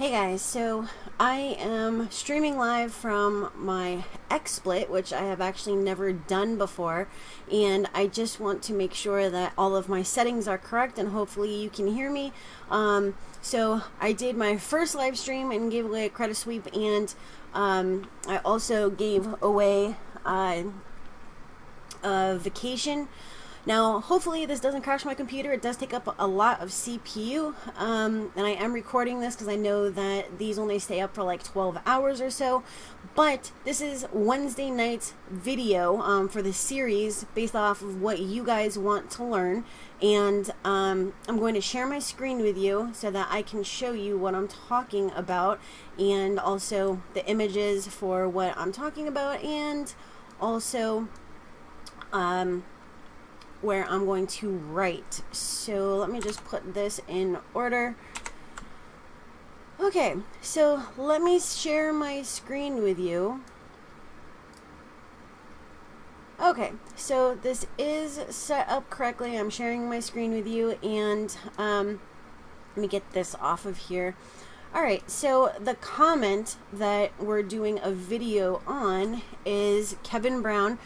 Hey guys, so I am streaming live from my XSplit, which I have actually never done before, and I just want to make sure that all of my settings are correct and hopefully you can hear me. So I did my first live stream and gave away a credit sweep, and I also gave away a vacation. Now, hopefully this doesn't crash my computer. It does take up a lot of CPU, and I am recording this because I know that these only stay up for like 12 hours or so, but this is Wednesday night's video for the series based off of what you guys want to learn, and I'm going to share my screen with you so that I can show you what I'm talking about, and also the images for what I'm talking about, and also where I'm going to write. So let me just put this in order. Okay, so let me share my screen with you. Okay, so this is set up correctly. I'm sharing my screen with you, and let me get this off of here. Alright, so the comment that we're doing a video on is Kevin Brown.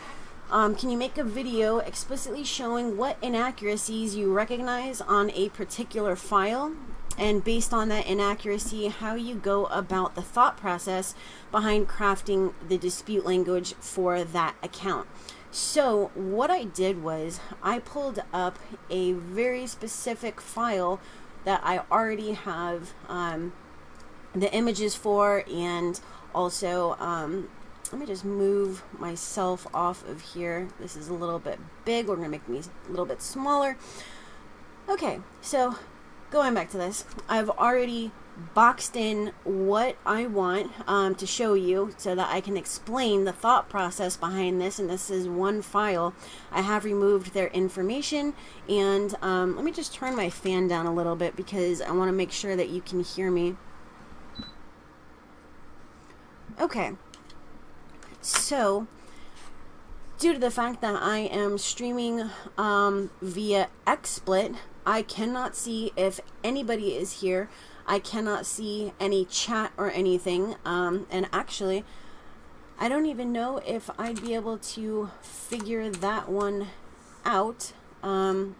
Can you make a video explicitly showing what inaccuracies you recognize on a particular file, and based on that inaccuracy, how you go about the thought process behind crafting the dispute language for that account? So what I did was I pulled up a very specific file that I already have the images for, and also let me just move myself off of here. This is a little bit big. We're going to make me a little bit smaller. Okay, so going back to this, I've already boxed in what I want to show you so that I can explain the thought process behind this, and this is one file. I have removed their information, and let me just turn my fan down a little bit because I want to make sure that you can hear me. Okay. So, due to the fact that I am streaming via XSplit, I cannot see if anybody is here. I cannot see any chat or anything. And actually, I don't even know if I'd be able to figure that one out. I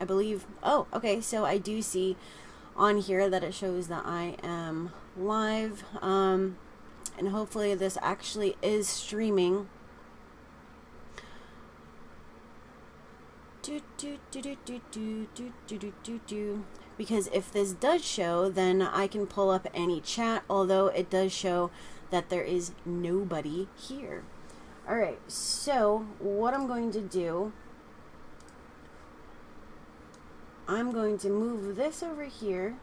believe, oh, okay, so I do see on here that it shows that I am live. And hopefully this actually is streaming. Because if this does show, then I can pull up any chat, although it does show that there is nobody here. Alright, so what I'm going to do, I'm going to move this over here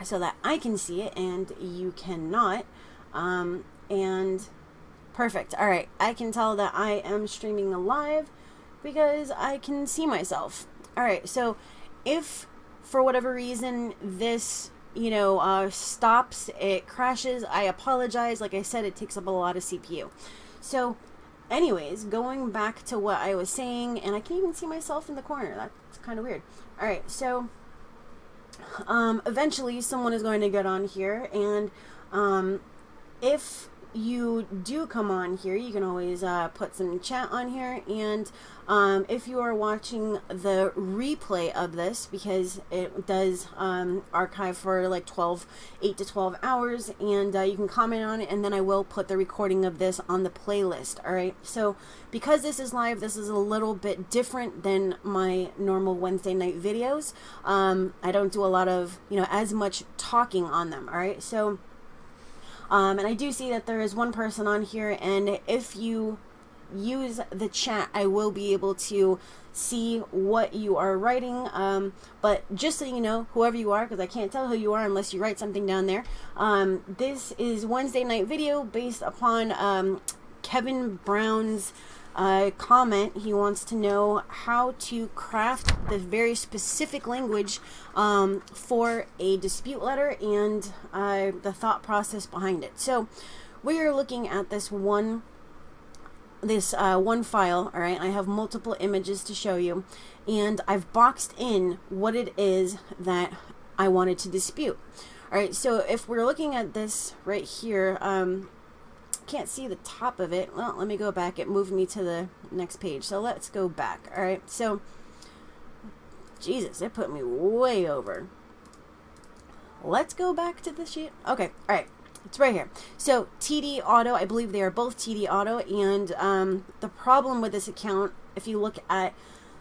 so that I can see it and you cannot. And perfect. All right, I can tell that I am streaming live because I can see myself. All right, so if for whatever reason this stops, it crashes, I apologize. Like I said, it takes up a lot of CPU. So anyways, going back to what I was saying, and I can even see myself in the corner. That's kind of weird. All right, so eventually someone is going to get on here, and if you do come on here, you can always put some chat on here, and if you are watching the replay of this, because it does archive for like 8 to 12 hours, and you can comment on it, and then I will put the recording of this on the playlist. Alright, so because this is live, this is a little bit different than my normal Wednesday night videos. I don't do a lot of, as much talking on them. Alright, so and I do see that there is one person on here, and if you use the chat, I will be able to see what you are writing, but just so you know, whoever you are, because I can't tell who you are unless you write something down there, this is Wednesday night video based upon Kevin Brown's comment. He wants to know how to craft the very specific language for a dispute letter, and the thought process behind it. So we are looking at this one file. All right, I have multiple images to show you, and I've boxed in what it is that I wanted to dispute. All right, so if we're looking at this right here, can't see the top of it. Well, let me go back. It moved me to the next page. So let's go back. All right, so Jesus, it put me way over. Let's go back to the sheet. Okay, all right. It's right here. So TD Auto, I believe they are both TD Auto, and the problem with this account, if you look at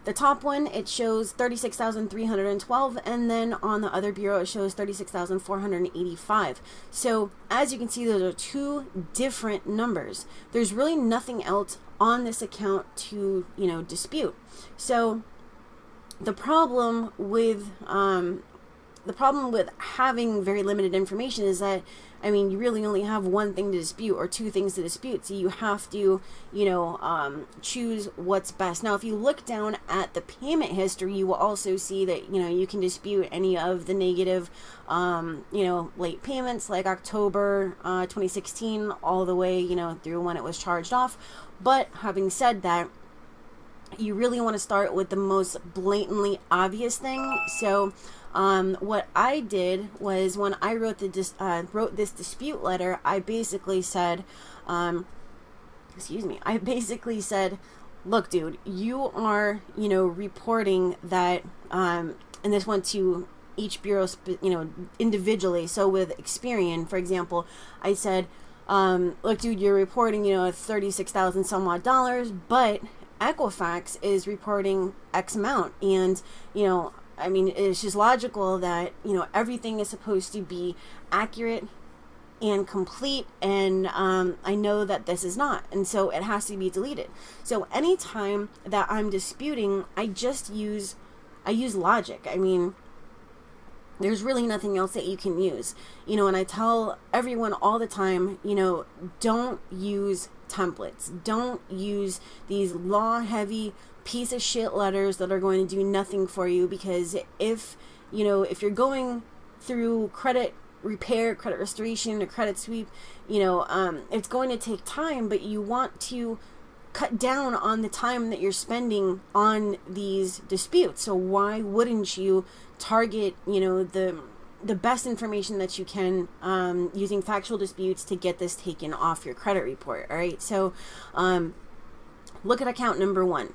the top one, it shows 36,312, and then on the other bureau it shows 36,485. So as you can see, those are two different numbers. There's really nothing else on this account to, you know, dispute. So the problem with having very limited information is that, I mean, you really only have one thing to dispute or two things to dispute. So you have to, you know, choose what's best. Now, if you look down at the payment history, you will also see that, you know, you can dispute any of the negative, you know, late payments like October 2016 all the way, you know, through when it was charged off. But having said that, you really want to start with the most blatantly obvious thing. So what I did was, when I wrote this dispute letter, I basically said, I basically said, look, dude, you are, you know, reporting that, and this went to each bureau, you know, individually. So with Experian, for example, I said, look, dude, you're reporting, you know, $36,000 some odd dollars, but Equifax is reporting X amount, and, you know, I mean, it's just logical that, you know, everything is supposed to be accurate and complete, and I know that this is not, and so it has to be deleted. So anytime that I'm disputing, I use logic. I mean, there's really nothing else that you can use, you know, and I tell everyone all the time, you know, don't use templates. Don't use these law-heavy piece of shit letters that are going to do nothing for you, because if, you know, if you're going through credit repair, credit restoration, or credit sweep, you know, it's going to take time, but you want to cut down on the time that you're spending on these disputes. So why wouldn't you target, you know, the best information that you can, using factual disputes to get this taken off your credit report? All right, so look at account number 1.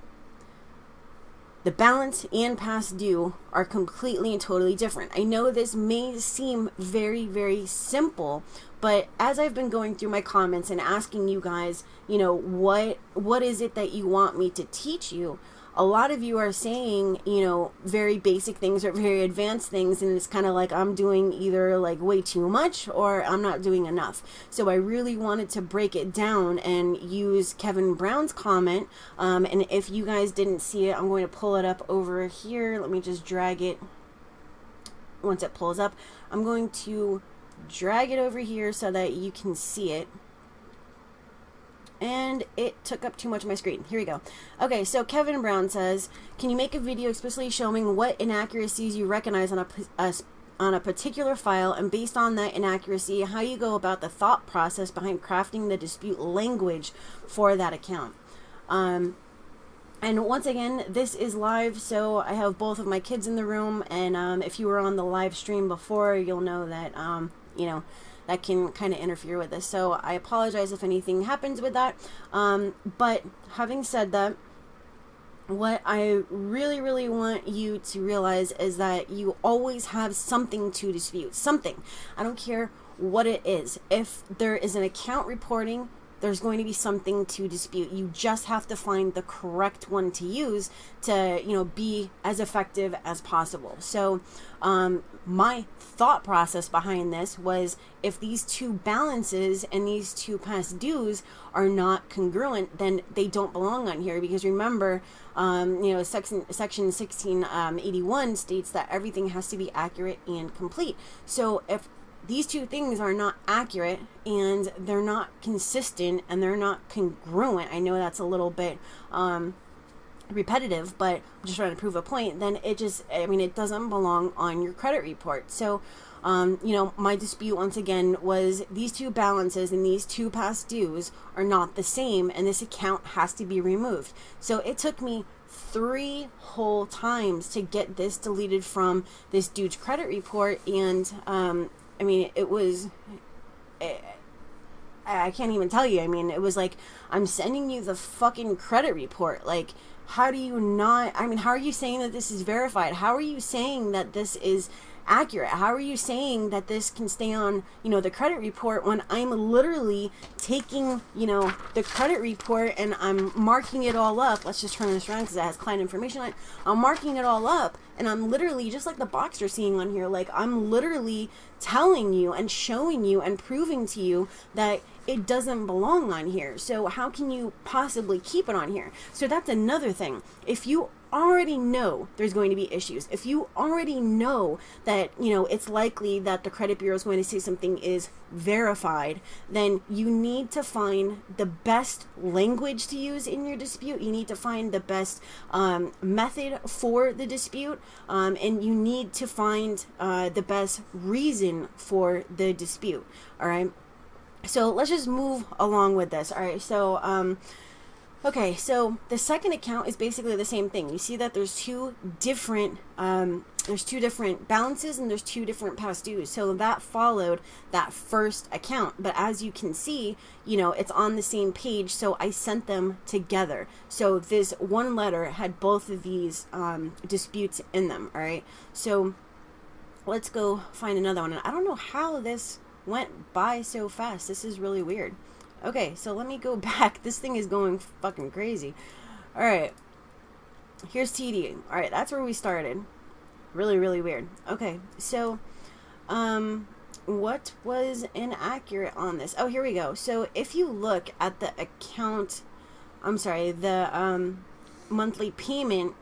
The balance and past due are completely and totally different. I know this may seem very, very simple, but as I've been going through my comments and asking you guys, you know, what is it that you want me to teach you? A lot of you are saying, you know, very basic things or very advanced things, and it's kind of like I'm doing either like way too much or I'm not doing enough. So I really wanted to break it down and use Kevin Brown's comment. And if you guys didn't see it, I'm going to pull it up over here. Let me just drag it. Once it pulls up, I'm going to drag it over here so that you can see it. And it took up too much of my screen. Here we go. Okay, so Kevin Brown says, can you make a video explicitly showing what inaccuracies you recognize on a particular file, and based on that inaccuracy, how you go about the thought process behind crafting the dispute language for that account? And once again, this is live, so I have both of my kids in the room, and if you were on the live stream before, you'll know that, you know, that can kind of interfere with this. So I apologize if anything happens with that. But having said that, what I really, really want you to realize is that you always have something to dispute. Something. I don't care what it is. If there is an account reporting, there's going to be something to dispute. You just have to find the correct one to use to, you know, be as effective as possible. So my thought process behind this was, if these two balances and these two past dues are not congruent, then they don't belong on here. Because remember, you know, section 1681 states that everything has to be accurate and complete. So if these two things are not accurate and they're not consistent and they're not congruent, I know that's a little bit repetitive, but I'm just trying to prove a point, then it just, I mean, it doesn't belong on your credit report. So, you know, my dispute once again was these two balances and these two past dues are not the same, and this account has to be removed. So it took me 3 whole times to get this deleted from this dude's credit report, and I mean, it was, I can't even tell you. I mean, it was like, I'm sending you the fucking credit report. Like, how do you not, I mean, how are you saying that this is verified? How are you saying that this is accurate? How are you saying that this can stay on, you know, the credit report when I'm literally taking, you know, the credit report and I'm marking it all up? Let's just turn this around because it has client information on it. I'm marking it all up and I'm literally, just like the box you're seeing on here, like I'm literally telling you and showing you and proving to you that it doesn't belong on here. So how can you possibly keep it on here? So that's another thing. If you already know there's going to be issues, if you already know that, you know, it's likely that the credit bureau is going to say something is verified, then you need to find the best language to use in your dispute. You need to find the best method for the dispute, and you need to find the best reason for the dispute. All right. So let's just move along with this. All right. So, okay. So the second account is basically the same thing. You see that there's two different balances and there's two different past dues. So that followed that first account. But as you can see, you know, it's on the same page. So I sent them together. So this one letter had both of these disputes in them. All right. So let's go find another one. And I don't know how this went by so fast. This is really weird. Okay, so let me go back. This thing is going fucking crazy. All right, here's TD. All right, that's where we started. Really, really weird. Okay, so what was inaccurate on this? Oh, here we go. So if you look at the account, I'm sorry, the monthly payment,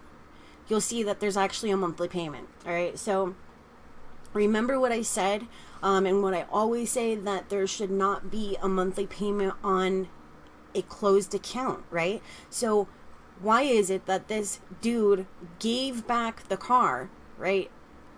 you'll see that there's actually a monthly payment. All right, so remember what I said, and what I always say, that there should not be a monthly payment on a closed account, right? So why is it that this dude gave back the car, right?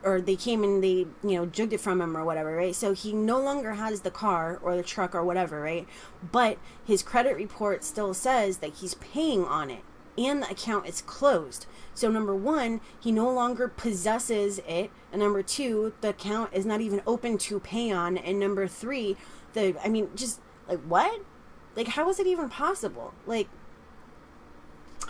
Or they came and they, you know, jugged it from him or whatever, right? So he no longer has the car or the truck or whatever, right? But his credit report still says that he's paying on it and the account is closed. So number one, he no longer possesses it, and number two, the account is not even open to pay on, and number three, just like, what? Like, how is it even possible? Like,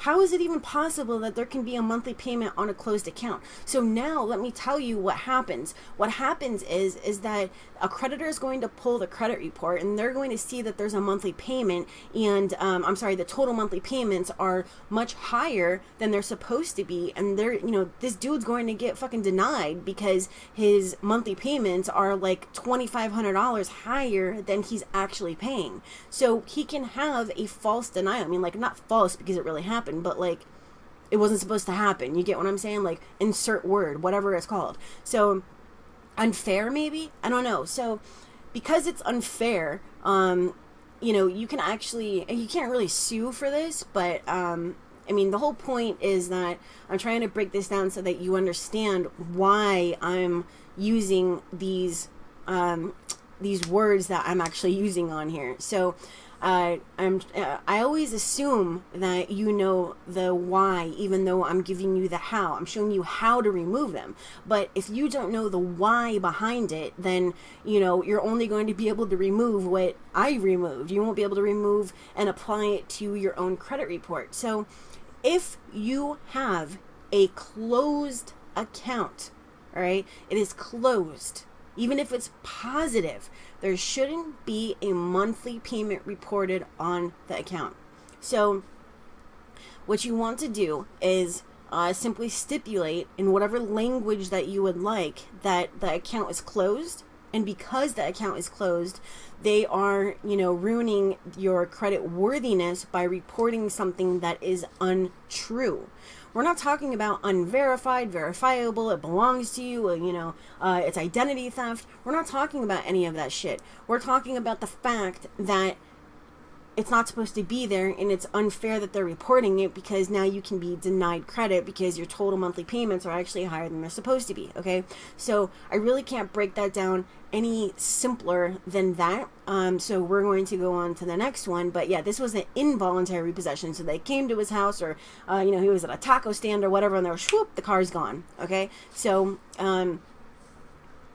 how is it even possible that there can be a monthly payment on a closed account? So now let me tell you what happens. What happens is that a creditor is going to pull the credit report and they're going to see that there's a monthly payment, and the total monthly payments are much higher than they're supposed to be, and they're, you know, this dude's going to get fucking denied because his monthly payments are like $2,500 higher than he's actually paying. So he can have a false denial. I mean, like, not false because it really happened, but like, it wasn't supposed to happen. You get what I'm saying? Like, insert word, whatever it's called. So unfair, maybe, I don't know. So because it's unfair, you know, you can't really sue for this, but I mean, the whole point is that I'm trying to break this down so that you understand why I'm using these words that I'm actually using on here. So I always assume that you know the why, even though I'm giving you the how. I'm showing you how to remove them. But if you don't know the why behind it, then, you know, you're only going to be able to remove what I removed. You won't be able to remove and apply it to your own credit report. So if you have a closed account, all right, it is closed. Even if it's positive, there shouldn't be a monthly payment reported on the account. So what you want to do is simply stipulate in whatever language that you would like that the account is closed. And because the account is closed, they are, you know, ruining your credit worthiness by reporting something that is untrue. We're not talking about unverified, verifiable, it belongs to you, you know, it's identity theft. We're not talking about any of that shit. We're talking about the fact that it's not supposed to be there, and it's unfair that they're reporting it because now you can be denied credit because your total monthly payments are actually higher than they're supposed to be, okay? So I really can't break that down any simpler than that. So we're going to go on to the next one. But yeah, this was an involuntary possession. So they came to his house, or, you know, he was at a taco stand or whatever, and they were, whoop, the car's gone, okay? So,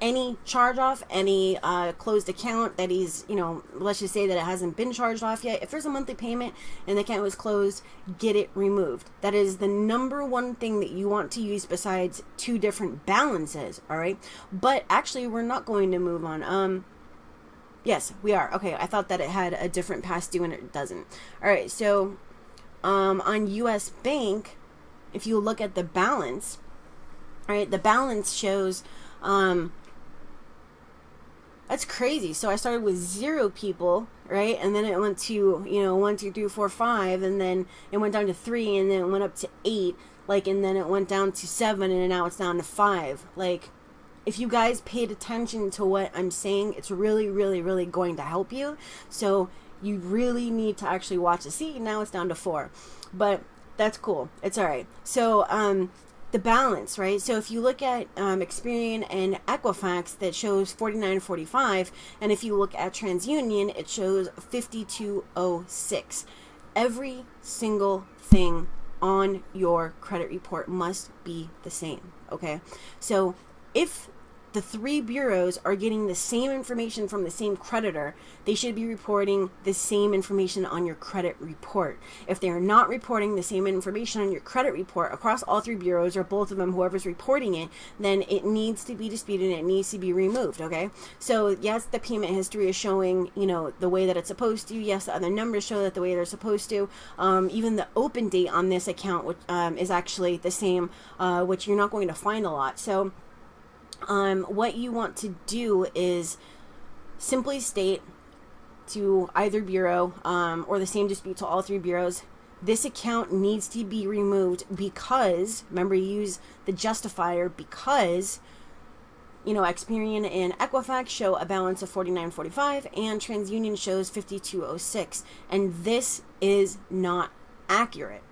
any charge off, any closed account that he's, you know, let's just say that it hasn't been charged off yet. If there's a monthly payment and the account was closed, get it removed. That is the number one thing that you want to use besides two different balances, all right? But actually, we're not going to move on. Yes, we are. Okay, I thought that it had a different past due and it doesn't. All right, so on US Bank, if you look at the balance, all right, the balance shows, that's crazy. So I started with 0 people, right? And then it went to, you know, 1, 2, 3, 4, 5, and then it went down to 3, and then it went up to 8, like, and then it went down to 7, and now it's down to 5. Like, if you guys paid attention to what I'm saying, it's really, really, really going to help you. So you really need to actually watch the see. Now it's down to 4, but that's cool. It's all right. So, the balance, right? So if you look at Experian and Equifax, that shows 49.45, and if you look at TransUnion, it shows 52.06. Every single thing on your credit report must be the same, okay? So if the 3 bureaus are getting the same information from the same creditor, they should be reporting the same information on your credit report. If they are not reporting the same information on your credit report across all 3 bureaus, or both of them, whoever's reporting it, then it needs to be disputed and it needs to be removed, okay? So yes, the payment history is showing, you know, the way that it's supposed to. Yes, the other numbers show that the way they're supposed to. Even the open date on this account, which is actually the same, which you're not going to find a lot. So what you want to do is simply state to either bureau, or the same dispute to all 3 bureaus, this account needs to be removed because, remember, you use the justifier, because, you know, Experian and Equifax show a balance of 49.45 and TransUnion shows 52.06, and this is not accurate.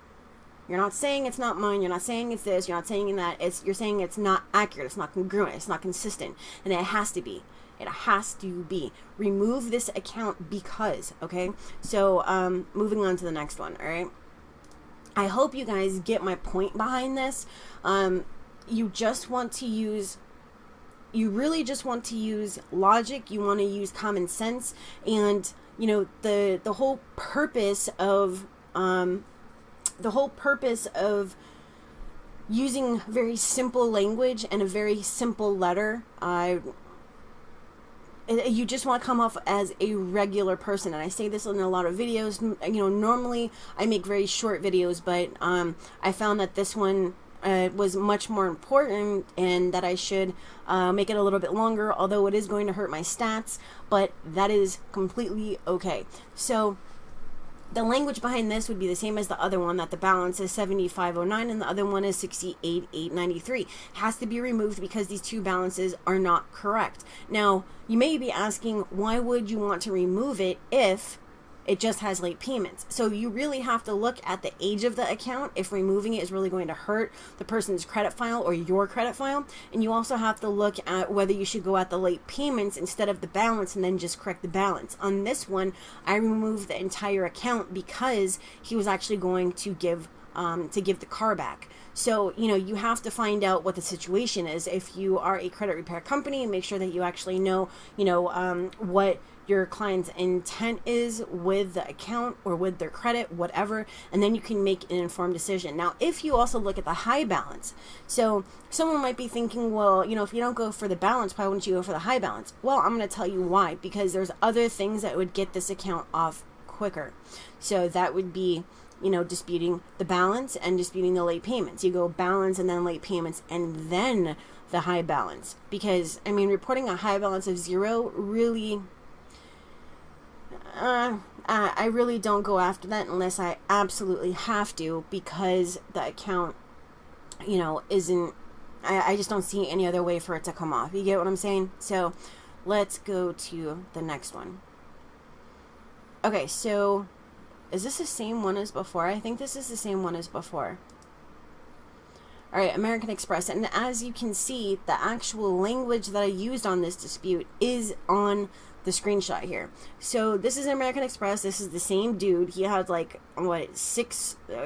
You're not saying it's not mine. You're not saying it's this. You're not saying that. You're saying it's not accurate. It's not congruent. It's not consistent. And it has to be. It has to be. Remove this account because, okay? So, moving on to the next one, all right? I hope you guys get my point behind this. You just want to use... You really just want to use logic. You want to use common sense. And, you know, the whole purpose of... the whole purpose of using very simple language and a very simple letter, you just want to come off as a regular person. And I say this in a lot of videos. You know, normally I make very short videos, but I found that this one was much more important and that I should make it a little bit longer, although it is going to hurt my stats, but that is completely okay. So the language behind this would be the same as the other one, that the balance is 75.09 and the other one is 68.893. Has to be removed because these 2 balances are not correct. Now, you may be asking, why would you want to remove it if it just has late payments? So you really have to look at the age of the account if removing it is really going to hurt the person's credit file or your credit file. And you also have to look at whether you should go at the late payments instead of the balance and then just correct the balance. On this one, I removed the entire account because he was actually going to give the car back. So, you know, you have to find out what the situation is. If you are a credit repair company, make sure that you actually know, you know, what your client's intent is with the account or with their credit, whatever, and then you can make an informed decision. Now, if you also look at the high balance, so someone might be thinking, well, you know, if you don't go for the balance, why wouldn't you go for the high balance? Well, I'm going to tell you why, because there's other things that would get this account off quicker. So that would be, you know, disputing the balance and disputing the late payments. You go balance and then late payments and then the high balance. Because, I mean, reporting a high balance of 0 really... I really don't go after that unless I absolutely have to, because the account, you know, isn't... I just don't see any other way for it to come off. You get what I'm saying? So, let's go to the next one. Okay, so... Is this the same one as before? I think this is the same one as before. Alright, American Express. And as you can see, the actual language that I used on this dispute is on the screenshot here. So this is American Express. This is the same dude. He had like I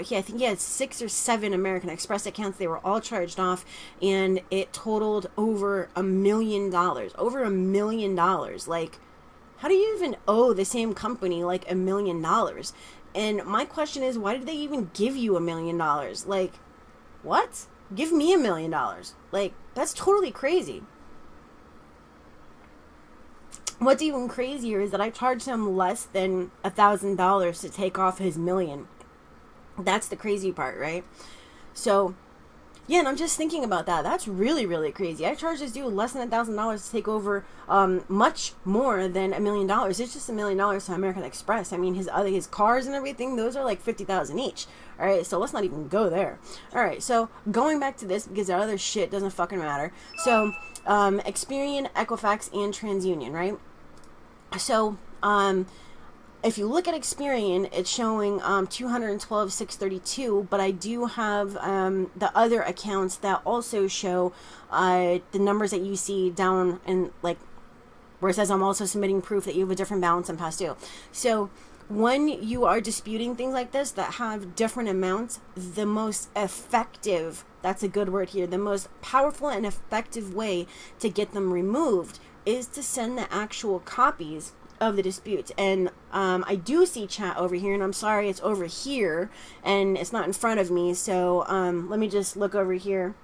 think he had 6 or 7 American Express accounts. They were all charged off, and it totaled over $1 million. Over $1 million. Like, how do you even owe the same company like $1 million? And my question is, why did they even give you $1 million? Like, what? Give me $1 million. Like, that's totally crazy. What's even crazier is that I charged him less than $1,000 to take off his $1 million. That's the crazy part, right? So, yeah, and I'm just thinking about that. That's really, really crazy. I charged this dude less than $1,000 to take over much more than $1 million. It's just $1 million to American Express. I mean, his cars and everything, those are like $50,000 each. All right, so let's not even go there. All right, so going back to this, because that other shit doesn't fucking matter. So, Experian, Equifax, and TransUnion, right? So, if you look at Experian, it's showing 212,632, but I do have the other accounts that also show the numbers that you see down in, like, where it says I'm also submitting proof that you have a different balance and past due. So when you are disputing things like this that have different amounts, the most effective, that's a good word here, the most powerful and effective way to get them removed is to send the actual copies of the disputes. And I do see chat over here, and I'm sorry it's over here and it's not in front of me, so let me just look over here.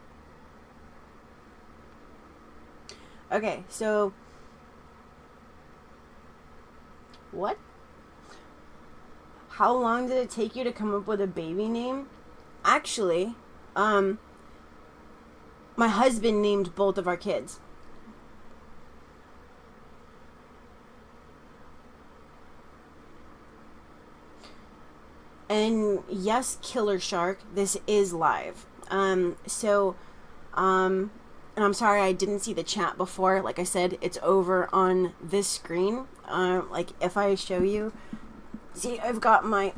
Okay, so what? How long did it take you to come up with a baby name? Actually, my husband named both of our kids. And yes, Killer Shark, this is live. And I'm sorry I didn't see the chat before. Like I said, it's over on this screen. Like if I show you, see, I've got my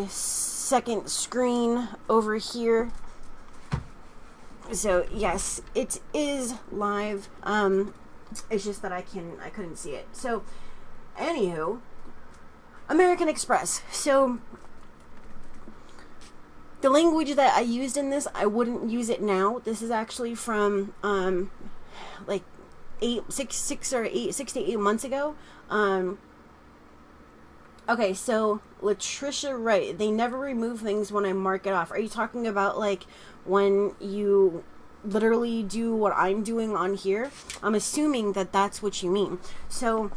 second screen over here. So yes, it is live. It's just that I couldn't see it. So, anywho, American Express. So the language that I used in this, I wouldn't use it now. This is actually from like 6 to 8 months ago. Okay, so Latricia Wright, they never remove things when I mark it off. Are you talking about like when you literally do what I'm doing on here? I'm assuming that that's what you mean. So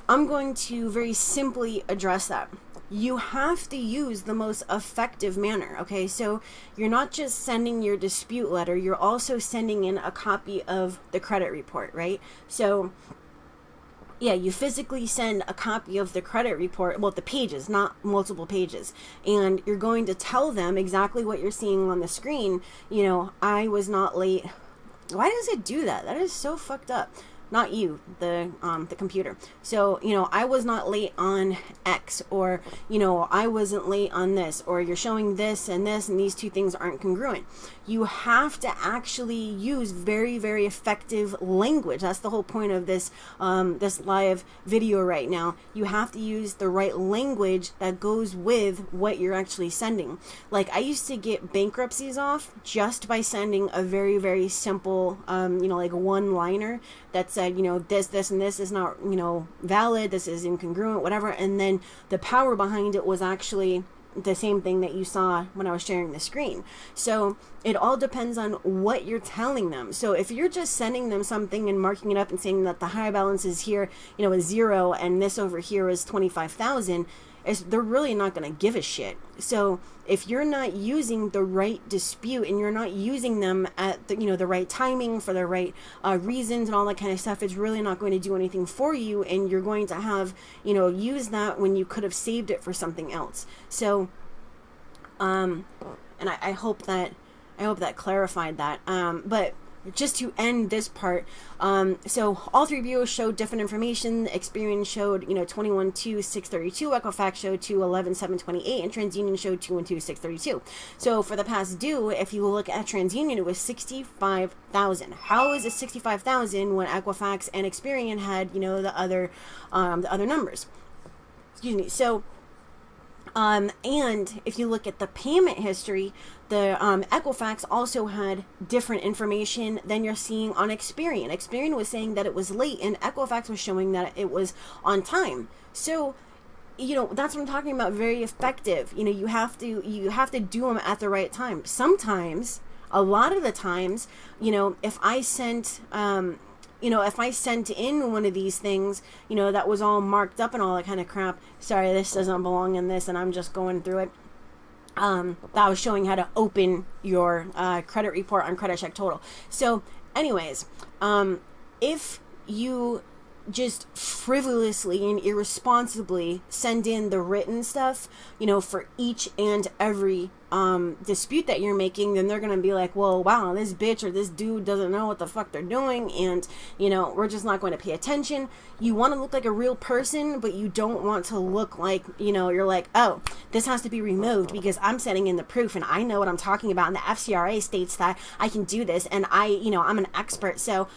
I'm going to very simply address that. You have to use the most effective manner, okay? So you're not just sending your dispute letter, you're also sending in a copy of the credit report, right? So yeah, you physically send a copy of the credit report, well, the pages, not multiple pages, and you're going to tell them exactly what you're seeing on the screen. You know, I was not late. Why does it do that? That is so fucked up. Not you, the computer. So, you know, I was not late on X, or, you know, I wasn't late on this, or you're showing this, and these two things aren't congruent. You have to actually use very, very effective language. That's the whole point of this this live video right now. You have to use the right language that goes with what you're actually sending. Like, I used to get bankruptcies off just by sending a very, very simple, you know, like one-liner that said, you know, this, and this is not, you know, valid, this is incongruent, whatever. And then the power behind it was actually the same thing that you saw when I was sharing the screen. So it all depends on what you're telling them. So if you're just sending them something and marking it up and saying that the high balance is here, you know, is 0, and this over here is 25,000, they're really not going to give a shit. So if you're not using the right dispute and you're not using them at the, you know, the right timing for the right reasons and all that kind of stuff, it's really not going to do anything for you, and you're going to have, you know, use that when you could have saved it for something else. So and I hope that clarified that. But just to end this part, so all three bureaus showed different information. Experian showed, 21,2,632. Equifax showed 211,728, and TransUnion showed 212,632. So for the past due, if you look at TransUnion, it was 65,000. How is it 65,000 when Equifax and Experian had, the other numbers? Excuse me. So. And if you look at the payment history, the Equifax also had different information than you're seeing on Experian. Experian was saying that it was late, and Equifax was showing that it was on time. So, that's what I'm talking about. Very effective. You have to do them at the right time. Sometimes, a lot of the times, if I sent if I sent in one of these things, that was all marked up and all that kind of crap. Sorry, this doesn't belong in this, and I'm just going through it. That was showing how to open your credit report on Credit Check Total. So, anyways, if you just frivolously and irresponsibly send in the written stuff, for each and every dispute that you're making, then they're gonna be like, well, wow, this bitch or this dude doesn't know what the fuck they're doing, and we're just not going to pay attention. You want to look like a real person, but you don't want to look like, you're like, oh, this has to be removed because I'm setting in the proof and I know what I'm talking about, and the FCRA states that I can do this, and I'm an expert, so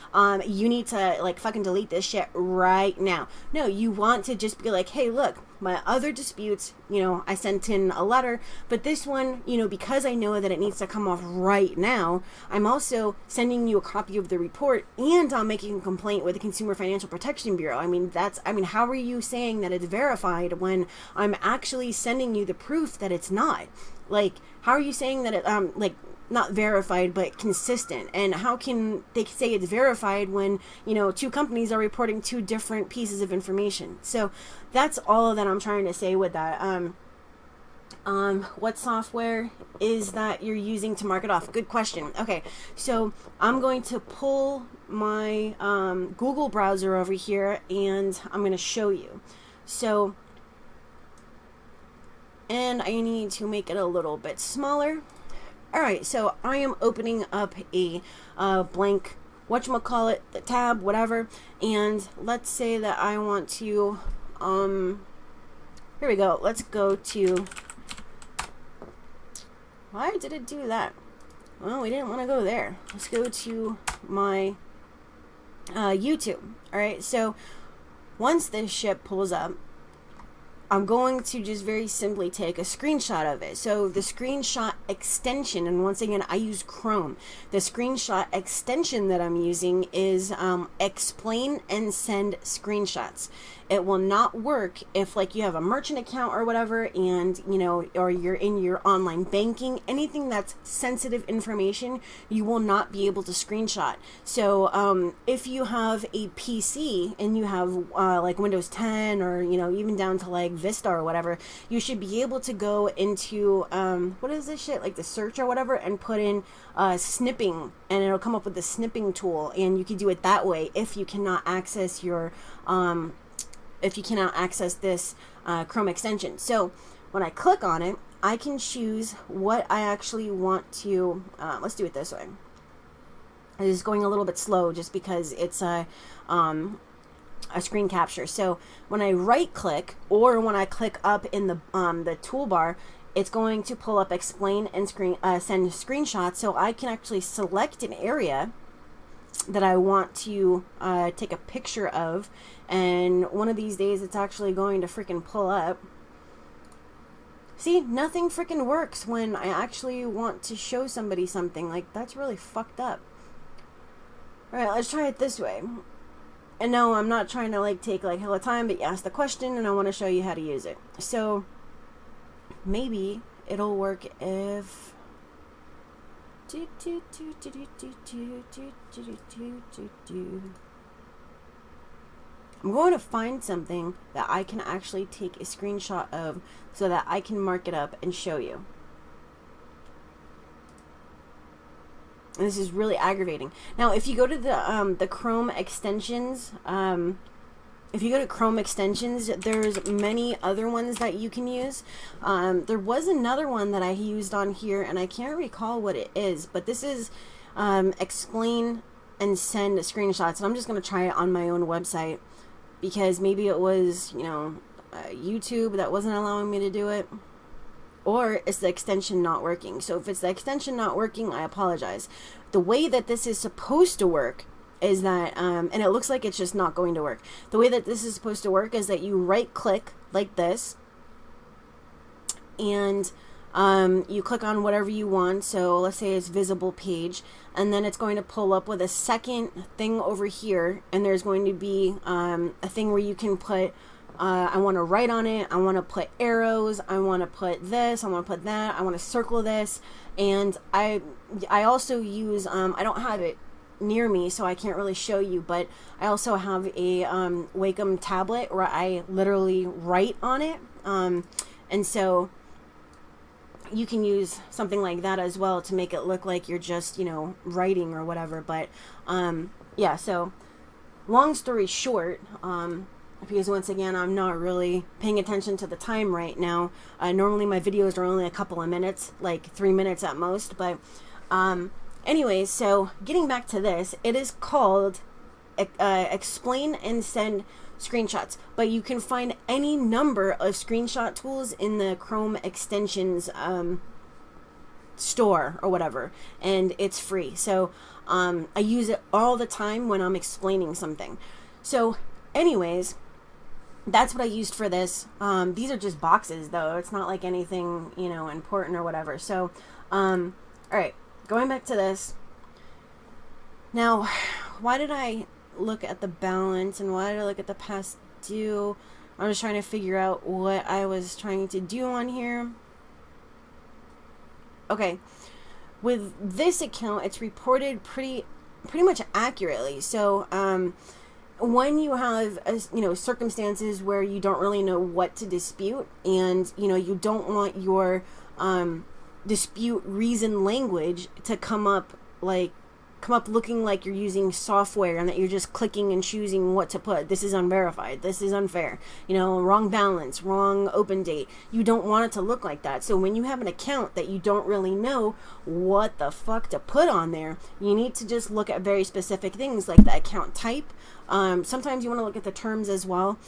you need to fucking delete this shit right now. No, you want to just be like, hey, look, my other disputes, I sent in a letter, but this one, because I know that it needs to come off right now, I'm also sending you a copy of the report, and I'm making a complaint with the Consumer Financial Protection Bureau. How are you saying that it's verified when I'm actually sending you the proof that it's not? How are you saying that it, not verified, but consistent? And how can they say it's verified when, two companies are reporting two different pieces of information? So that's all that I'm trying to say with that. What software is that you're using to mark it off? Good question. Okay, so I'm going to pull my Google browser over here, and I'm going to show you. So, and I need to make it a little bit smaller. Alright, so I am opening up a blank, whatchamacallit, the tab, whatever, and let's say that I want to, here we go, let's go to, why did it do that? Well, we didn't want to go there. Let's go to my YouTube. Alright, so once this ship pulls up, I'm going to just very simply take a screenshot of it. So the screenshot extension, and once again, I use Chrome. The screenshot extension that I'm using is explain and send screenshots. It will not work if you have a merchant account or whatever, and or you're in your online banking, anything that's sensitive information, you will not be able to screenshot. So if you have a PC and you have Windows 10 or even down to Vista or whatever, you should be able to go into what is this shit, the search or whatever, and put in snipping, and it'll come up with the snipping tool, and you can do it that way if you cannot access your this Chrome extension. So when I click on it, I can choose what I actually want to, let's do it this way. It is going a little bit slow just because it's a screen capture. So when I right click, or when I click up in the toolbar, it's going to pull up explain and send screenshots, so I can actually select an area that I want to take a picture of, and one of these days it's actually going to freaking pull up. See, nothing freaking works when I actually want to show somebody something. That's really fucked up. Alright, let's try it this way. And no, I'm not trying to take hella time, but you asked the question and I want to show you how to use it. So maybe it'll work if I'm going to find something that I can actually take a screenshot of so that I can mark it up and show you. And this is really aggravating. Now, if you go to the Chrome extensions, there's many other ones that you can use. There was another one that I used on here, and I can't recall what it is, but this is explain and send screenshots. And I'm just going to try it on my own website because maybe it was, YouTube that wasn't allowing me to do it. Or it's the extension not working. So if it's the extension not working, I apologize. The way that this is supposed to work is that, and it looks like it's just not going to work. The way that this is supposed to work is that you right click like this, and you click on whatever you want. So let's say it's visible page, and then it's going to pull up with a second thing over here, and there's going to be a thing where you can put I want to write on it, I want to put arrows, I want to put this, I want to put that, I want to circle this. And I also use I don't have it near me, so I can't really show you, but I also have a Wacom tablet where I literally write on it, and so you can use something like that as well to make it look like you're just, writing or whatever. But yeah, so long story short, because once again, I'm not really paying attention to the time right now. Normally my videos are only a couple of minutes, like 3 minutes at most. But anyway, so getting back to this, it is called explain and send screenshots. But you can find any number of screenshot tools in the Chrome extensions store or whatever, and it's free. So I use it all the time when I'm explaining something. So anyways, that's what I used for this. These are just boxes though. It's not like anything, important or whatever. So, all right, going back to this. Now, why did I look at the balance and why did I look at the past due? I'm just trying to figure out what I was trying to do on here. Okay. With this account, it's reported pretty much accurately. So, when you have circumstances where you don't really know what to dispute, and you don't want your dispute reason language to come up looking like you're using software and that you're just clicking and choosing what to put. This is unverified, this is unfair, wrong balance, wrong open date. You don't want it to look like that. So when you have an account that you don't really know what the fuck to put on there, you need to just look at very specific things like the account type. Sometimes you want to look at the terms as well.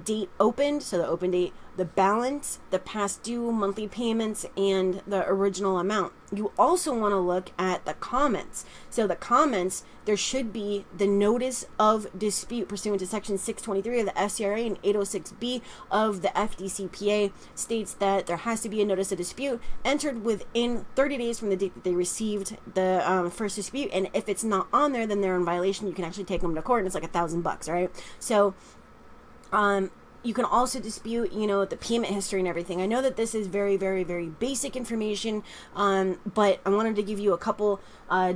Date opened, so the open date, the balance, the past due, monthly payments, and the original amount. You also want to look at the comments. So the comments, there should be the notice of dispute pursuant to section 623 of the FCRA and 806B of the FDCPA states that there has to be a notice of dispute entered within 30 days from the date that they received the first dispute. And if it's not on there, then they're in violation. You can actually take them to court, and it's like $1,000, right? So, you can also dispute, the payment history and everything. I know that this is very, very, very basic information, but I wanted to give you a couple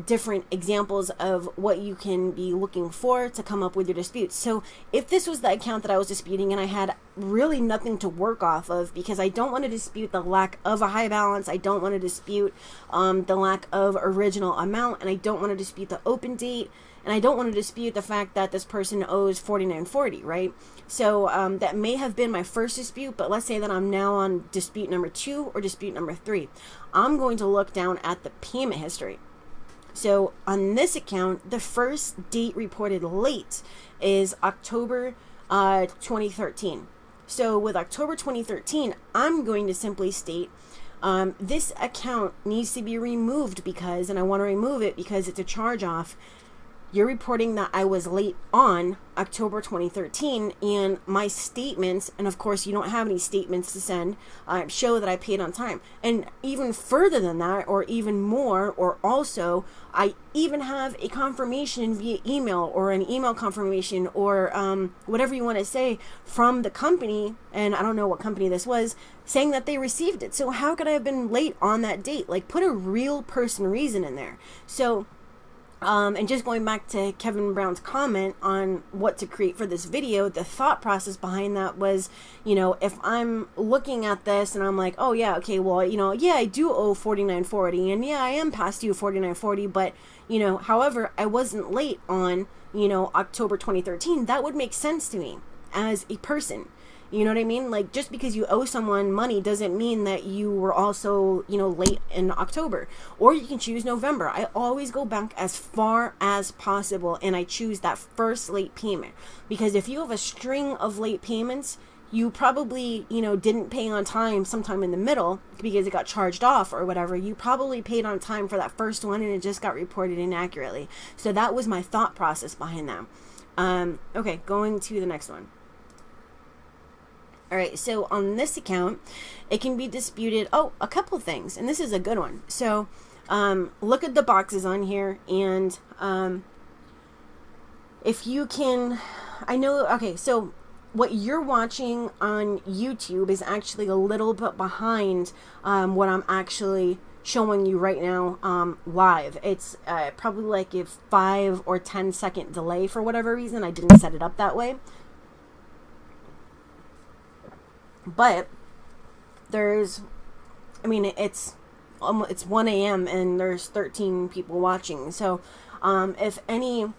different examples of what you can be looking for to come up with your disputes. So if this was the account that I was disputing and I had really nothing to work off of, because I don't want to dispute the lack of a high balance, I don't want to dispute the lack of original amount, and I don't want to dispute the open date, and I don't want to dispute the fact that this person owes $49.40, right? So that may have been my first dispute, but let's say that I'm now on dispute number 2 or dispute number 3. I'm going to look down at the payment history. So on this account, the first date reported late is October 2013. So with October 2013, I'm going to simply state this account needs to be removed because, and I want to remove it because it's a charge off. You're reporting that I was late on October 2013, and my statements, and of course you don't have any statements to send, show that I paid on time. And even further than that, or even more, or also, I even have a confirmation via email, or an email confirmation, or whatever you want to say, from the company, and I don't know what company this was, saying that they received it. So how could I have been late on that date? Like, put a real person reason in there. So and just going back to Kevin Brown's comment on what to create for this video, the thought process behind that was, if I'm looking at this and I'm like, oh yeah, okay, well, yeah, I do owe $49.40, and yeah, I am past due $49.40, but, however, I wasn't late on, October 2013. That would make sense to me as a person. You know what I mean? Like, just because you owe someone money doesn't mean that you were also, you know, late in October. Or you can choose November. I always go back as far as possible, and I choose that first late payment. Because if you have a string of late payments, you probably, you know, didn't pay on time sometime in the middle because it got charged off or whatever. You probably paid on time for that first one and it just got reported inaccurately. So that was my thought process behind that. Okay, going to the next one. All right, so on this account, it can be disputed. Oh, a couple things, and this is a good one. So look at the boxes on here, and if you can, I know, okay, so what you're watching on YouTube is actually a little bit behind what I'm actually showing you right now live. It's probably like a 5 or 10 second delay for whatever reason. I didn't set it up that way. But there's, I mean, it's 1 a.m. and there's 13 people watching. So if any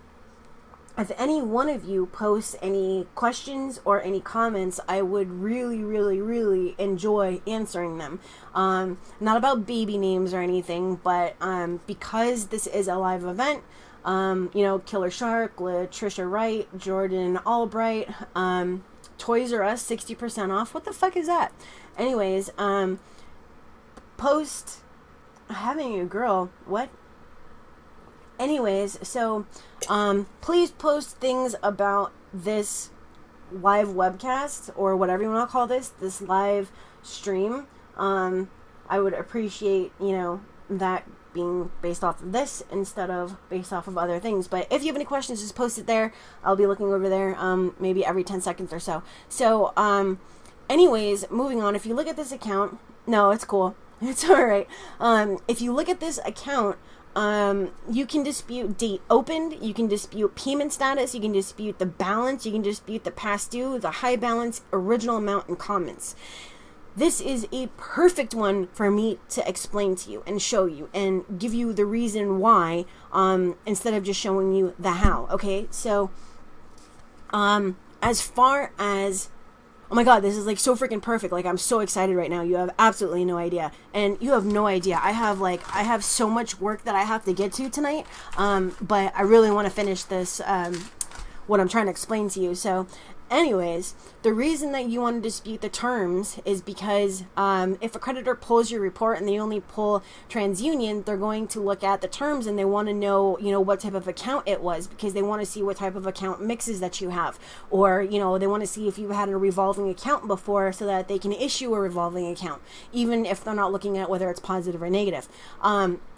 one of you posts any questions or any comments, I would really, really, really enjoy answering them. Not about baby names or anything, but because this is a live event, you know, Killer Shark, Latricia Wright, Jordan Albright, Toys R Us, 60% off. What the fuck is that? Anyways, post having a girl. What? Anyways, so please post things about this live webcast or whatever you want to call this live stream. I would appreciate, you know, that being based off of this instead of based off of other things. But if you have any questions, just post it there. I'll be looking over there maybe every 10 seconds or so. So anyways, moving on. If you look at this account, no, it's cool. It's all right. If you look at this account, you can dispute date opened, you can dispute payment status, you can dispute the balance, you can dispute the past due, the high balance, original amount, and comments. This is a perfect one for me to explain to you and show you and give you the reason why, instead of just showing you the how. Okay, so as far as, oh my god, this is like so freaking perfect. Like, I'm so excited right now. You have absolutely no idea. And you have no idea. I have so much work that I have to get to tonight. But I really want to finish this, what I'm trying to explain to you. So anyways, the reason that you want to dispute the terms is because if a creditor pulls your report and they only pull TransUnion, they're going to look at the terms and they want to know, you know, what type of account it was, because they want to see what type of account mixes that you have, or, you know, they want to see if you've had a revolving account before so that they can issue a revolving account, even if they're not looking at whether it's positive or negative.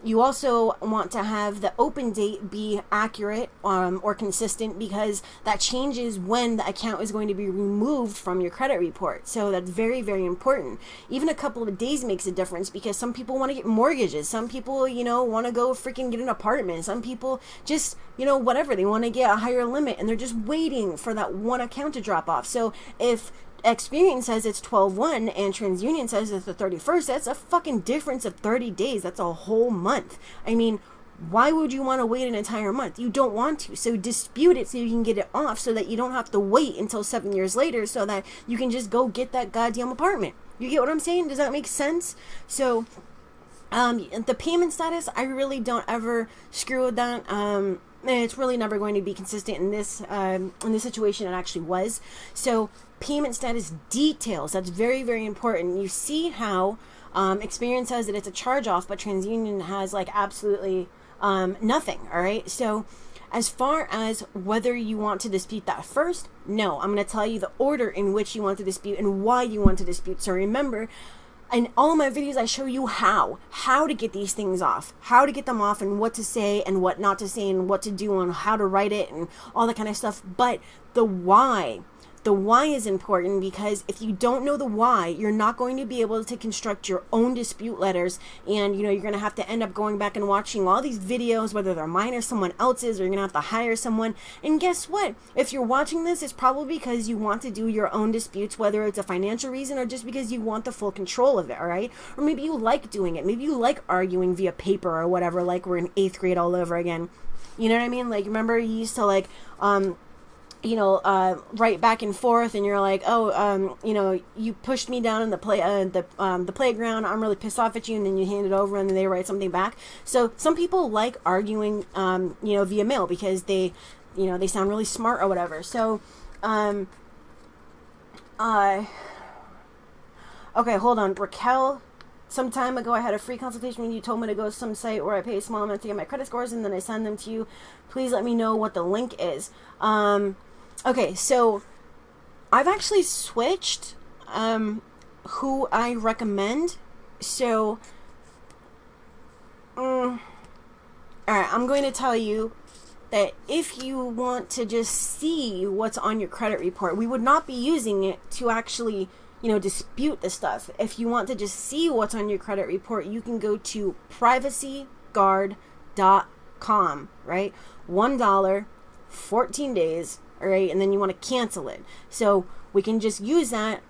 You also want to have the open date be accurate or consistent, because that changes when the account is going to be removed from your credit report. So that's very, very important. Even a couple of days makes a difference, because some people want to get mortgages. Some people, you know, want to go freaking get an apartment. Some people just, you know, whatever. They want to get a higher limit and they're just waiting for that one account to drop off. So if Experian says it's 12/1 and TransUnion says it's the 31st, that's a fucking difference of 30 days. That's a whole month. I mean, why would you want to wait an entire month? You don't want to. So dispute it so you can get it off, so that you don't have to wait until 7 years later, so that you can just go get that goddamn apartment. You get what I'm saying? Does that make sense? So the payment status, I really don't ever screw with that. It's really never going to be consistent in this situation. It actually was. So payment status details, that's very, very important. You see how Experian says that it's a charge off, but TransUnion has like absolutely nothing. All right, so as far as whether you want to dispute that first, no, I'm going to tell you the order in which you want to dispute and why you want to dispute. So remember, in all my videos, I show you how to get these things off, how to get them off, and what to say and what not to say, and what to do and how to write it and all that kind of stuff. But the why is important, because if you don't know the why, you're not going to be able to construct your own dispute letters, and you know, you're going to have to end up going back and watching all these videos, whether they're mine or someone else's, or you're going to have to hire someone. And guess what? If you're watching this, it's probably because you want to do your own disputes, whether it's a financial reason or just because you want the full control of it, all right? Or maybe you like doing it. Maybe you like arguing via paper or whatever, like we're in 8th grade all over again. You know what I mean? Like, remember you used to like right back and forth, and you're like, oh, you pushed me down in the the playground. I'm really pissed off at you, and then you hand it over, and then they write something back. So some people like arguing, via mail because they sound really smart or whatever. So, okay, hold on, Raquel. Some time ago, I had a free consultation when you told me to go to some site where I pay a small amount to get my credit scores, and then I send them to you. Please let me know what the link is. Okay, so I've actually switched who I recommend. So, alright, I'm going to tell you that if you want to just see what's on your credit report, we would not be using it to actually, dispute the stuff. If you want to just see what's on your credit report, you can go to privacyguard.com, right? $1, 14 days, all right? And then you want to cancel it. So we can just use that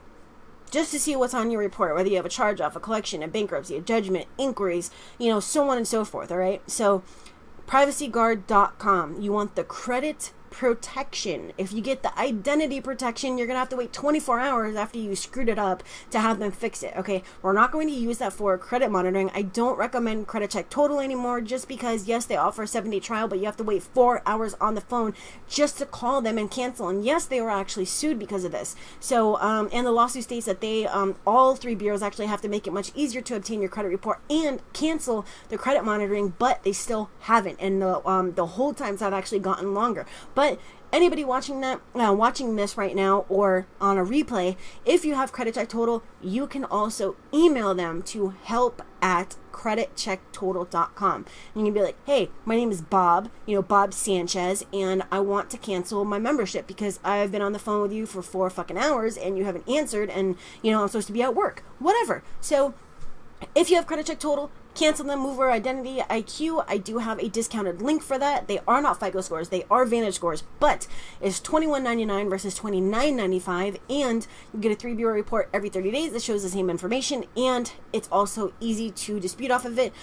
just to see what's on your report, whether you have a charge off, a collection, a bankruptcy, a judgment, inquiries, so on and so forth, all right? So privacyguard.com, you want the credit protection. If you get the identity protection, you're gonna have to wait 24 hours after you screwed it up to have them fix it. Okay, we're not going to use that for credit monitoring. I don't recommend Credit Check Total anymore, just because yes, they offer a 7-day trial, but you have to wait 4 hours on the phone just to call them and cancel. And yes, they were actually sued because of this. So and the lawsuit states that they all three bureaus actually have to make it much easier to obtain your credit report and cancel the credit monitoring, but they still haven't, and the hold times have actually gotten longer. But anybody watching this right now or on a replay, if you have Credit Check Total, you can also email them to help@creditchecktotal.com. And you can be like, hey, my name is Bob, Bob Sanchez, and I want to cancel my membership because I've been on the phone with you for 4 fucking hours and you haven't answered, and I'm supposed to be at work, whatever. So if you have Credit Check Total, cancel them, move over Identity IQ. I do have a discounted link for that. They are not FICO scores, they are Vantage scores, but it's $21.99 versus $29.95, and you get a 3-bureau report every 30 days that shows the same information, and it's also easy to dispute off of it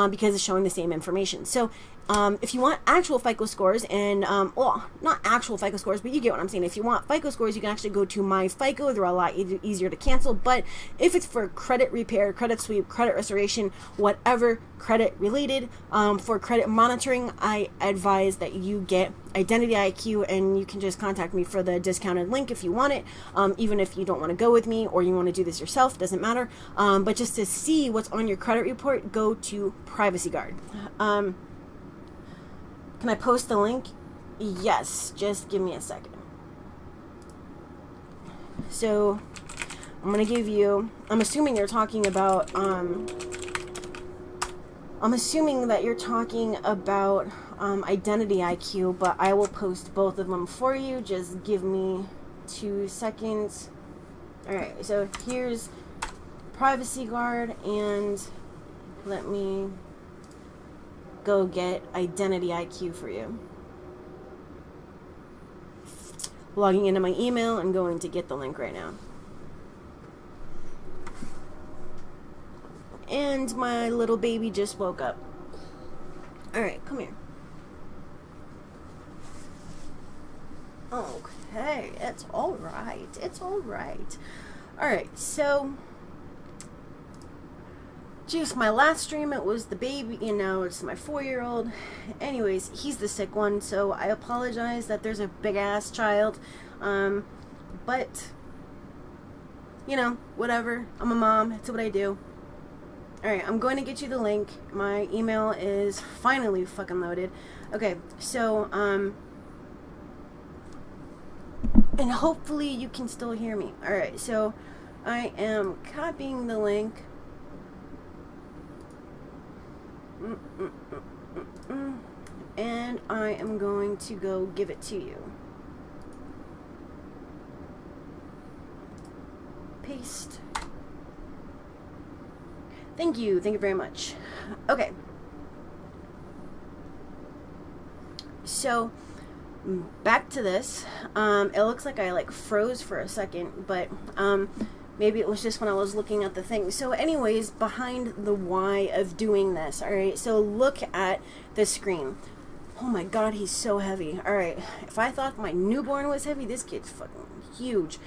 because it's showing the same information. So if you want actual FICO scores, and well, not actual FICO scores, but you get what I'm saying. If you want FICO scores, you can actually go to My FICO. They're a lot easier to cancel. But if it's for credit repair, credit sweep, credit restoration, whatever credit related, for credit monitoring, I advise that you get Identity IQ, and you can just contact me for the discounted link if you want it. Even if you don't want to go with me or you want to do this yourself, doesn't matter. But just to see what's on your credit report, go to Privacy Guard. Can I post the link? Yes, just give me a second. So I'm gonna give you, I'm assuming you're talking about Identity IQ, but I will post both of them for you. Just give me 2 seconds. Alright, so here's Privacy Guard, and let me go get Identity IQ for you. Logging into my email and going to get the link right now. And my little baby just woke up. Alright, come here. Okay, it's alright. It's alright. Alright, so Juice, my last stream, it was the baby, it's my 4-year-old. Anyways, he's the sick one, so I apologize that there's a big-ass child. But, whatever. I'm a mom. It's what I do. Alright, I'm going to get you the link. My email is finally fucking loaded. Okay, so, and hopefully you can still hear me. Alright, so I am copying the link. And I am going to go give it to you. Paste. Thank you very much. Okay. So back to this. It looks like I froze for a second, but maybe it was just when I was looking at the thing. So anyways, behind the why of doing this, alright, so look at the screen. Oh my god, he's so heavy. Alright, if I thought my newborn was heavy, this kid's fucking huge.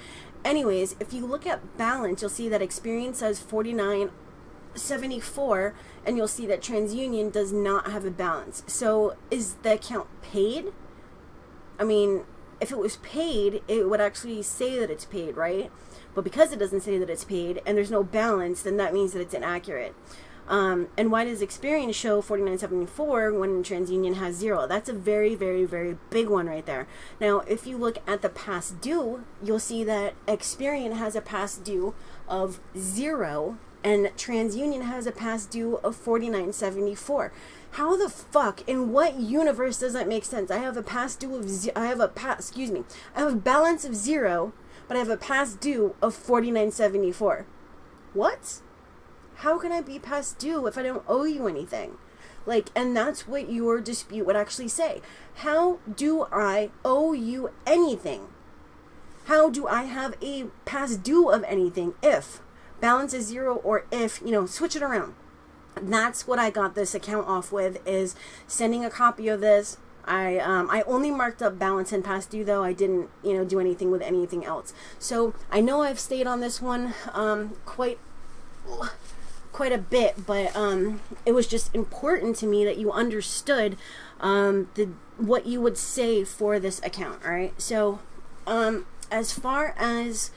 Anyways, if you look at balance, you'll see that Experian says 49.74, and you'll see that TransUnion does not have a balance. So is the account paid? I mean, if it was paid, it would actually say that it's paid, right? But because it doesn't say that it's paid and there's no balance, then that means that it's inaccurate. And why does Experian show 49.74 when TransUnion has 0? That's a very, very, very big one right there. Now, if you look at the past due, you'll see that Experian has a past due of 0 and TransUnion has a past due of 49.74. How the fuck, in what universe does that make sense? I have a past due of I have a balance of 0, but I have a past due of 49.74. What? How can I be past due if I don't owe you anything? Like, and that's what your dispute would actually say. How do I owe you anything? How do I have a past due of anything if balance is 0, or if, switch it around? That's what I got this account off with, is sending a copy of this. I only marked up balance and past due, though. I didn't, do anything with anything else. So I know I've stayed on this one quite a bit, but it was just important to me that you understood what you would say for this account. All right. So as far as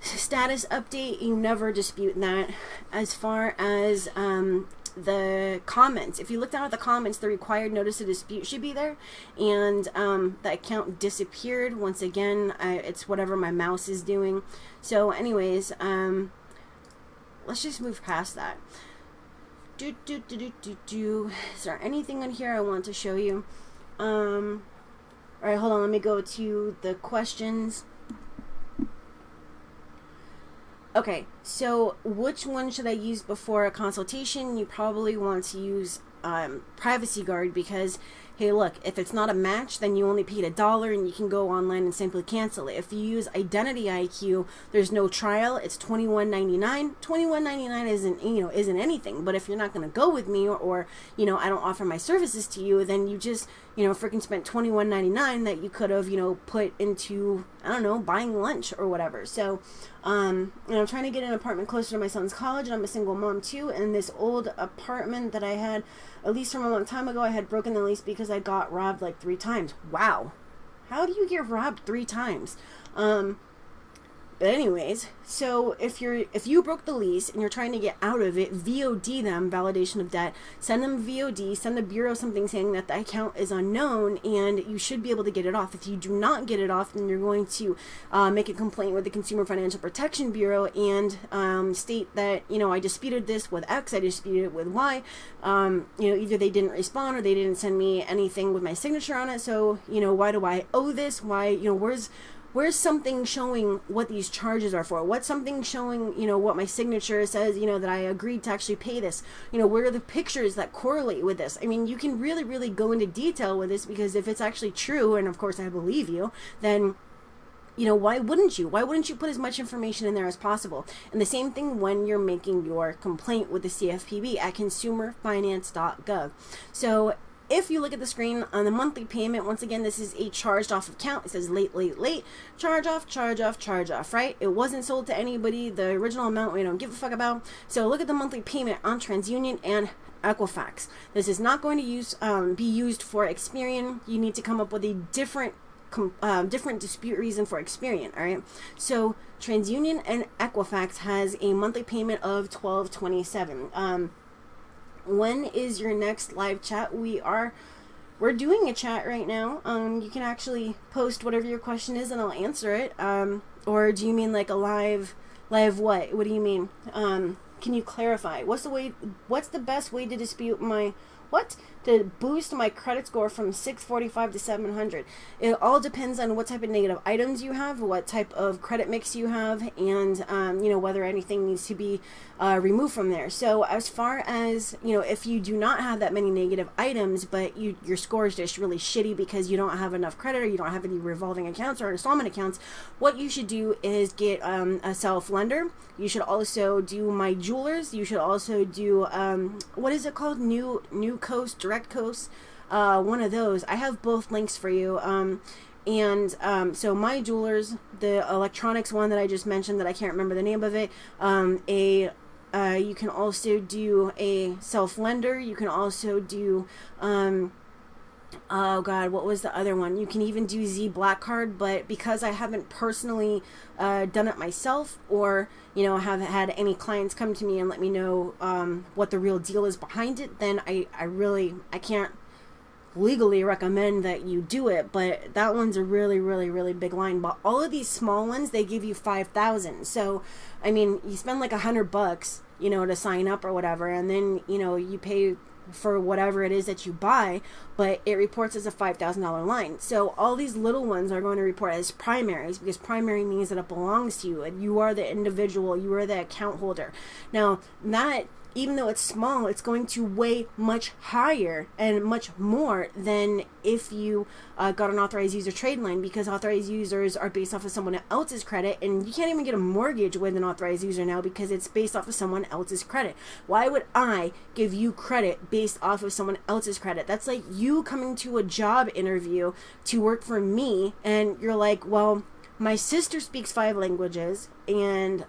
status update, you never dispute that. As far as the comments, if you look down at the comments, the required notice of dispute should be there, and the account disappeared once again. It's whatever my mouse is doing. So anyways, let's just move past that. Is there anything on here I want to show you? Alright, hold on, let me go to the questions. Okay, so which one should I use before a consultation? You probably want to use Privacy Guard, because hey, look, if it's not a match, then you only paid $1 and you can go online and simply cancel it. If you use Identity IQ, there's no trial. It's $21.99. $21.99 isn't anything. But if you're not going to go with me, or I don't offer my services to you, then you just freaking spent $21.99 that you could have put into, I don't know, buying lunch or whatever. So I'm trying to get an apartment closer to my son's college, and I'm a single mom too. And this old apartment that I had, at least from a long time ago, I had broken the lease because I got robbed like 3 times. Wow. How do you get robbed 3 times? But anyways, so if you broke the lease and you're trying to get out of it, VOD them, validation of debt, send them VOD, send the bureau something saying that the account is unknown, and you should be able to get it off. If you do not get it off, then you're going to make a complaint with the Consumer Financial Protection Bureau and state that, I disputed this with X, I disputed it with Y. Either they didn't respond or they didn't send me anything with my signature on it. So, why do I owe this? Why, where's something showing what these charges are for? What's something showing, what my signature says, that I agreed to actually pay this? Where are the pictures that correlate with this? I mean, you can really, really go into detail with this, because if it's actually true, and of course I believe you, then, why wouldn't you? Why wouldn't you put as much information in there as possible? And the same thing when you're making your complaint with the CFPB at consumerfinance.gov. So if you look at the screen on the monthly payment, once again, this is a charged off account. It says late, charge off, right? It wasn't sold to anybody. The original amount we don't give a fuck about. So look at the monthly payment on TransUnion and Equifax. This is not going to be used for Experian. You need to come up with a different dispute reason for Experian. All right. So TransUnion and Equifax has a monthly payment of $12.27. When is your next live chat? We're doing a chat right now. You can actually post whatever your question is and I'll answer it. Or do you mean like a live what? What do you mean? Can you clarify? What's the best way to dispute to boost my credit score from 645 to 700? It all depends on what type of negative items you have, what type of credit mix you have, and whether anything needs to be removed from there. So as far as if you do not have that many negative items, but your score is just really shitty because you don't have enough credit, or you don't have any revolving accounts or installment accounts, what you should do is get a self lender. You should also do My Jewelers. You should also do what is it called? New Coast, Direct Coast. one of those, I have both links for you. So My Jewelers, the electronics one that I just mentioned that I can't remember the name of it, you can also do a self-lender. You can also do, oh God, what was the other one? You can even do Z Black Card, but because I haven't personally done it myself, or haven't had any clients come to me and let me know what the real deal is behind it, then I can't legally recommend that you do it. But that one's a really, really, really big line. But all of these small ones, they give you 5,000. So I mean, you spend like $100 to sign up or whatever, and then you pay for whatever it is that you buy, but it reports as a $5,000 line. So all these little ones are going to report as primaries, because primary means that it belongs to you and you are the individual, you are the account holder. Now that, even though it's small, it's going to weigh much higher and much more than if you got an authorized user trade line, because authorized users are based off of someone else's credit, and you can't even get a mortgage with an authorized user now because it's based off of someone else's credit. Why would I give you credit based off of someone else's credit? That's like you coming to a job interview to work for me and you're like, well, my sister speaks 5 languages, and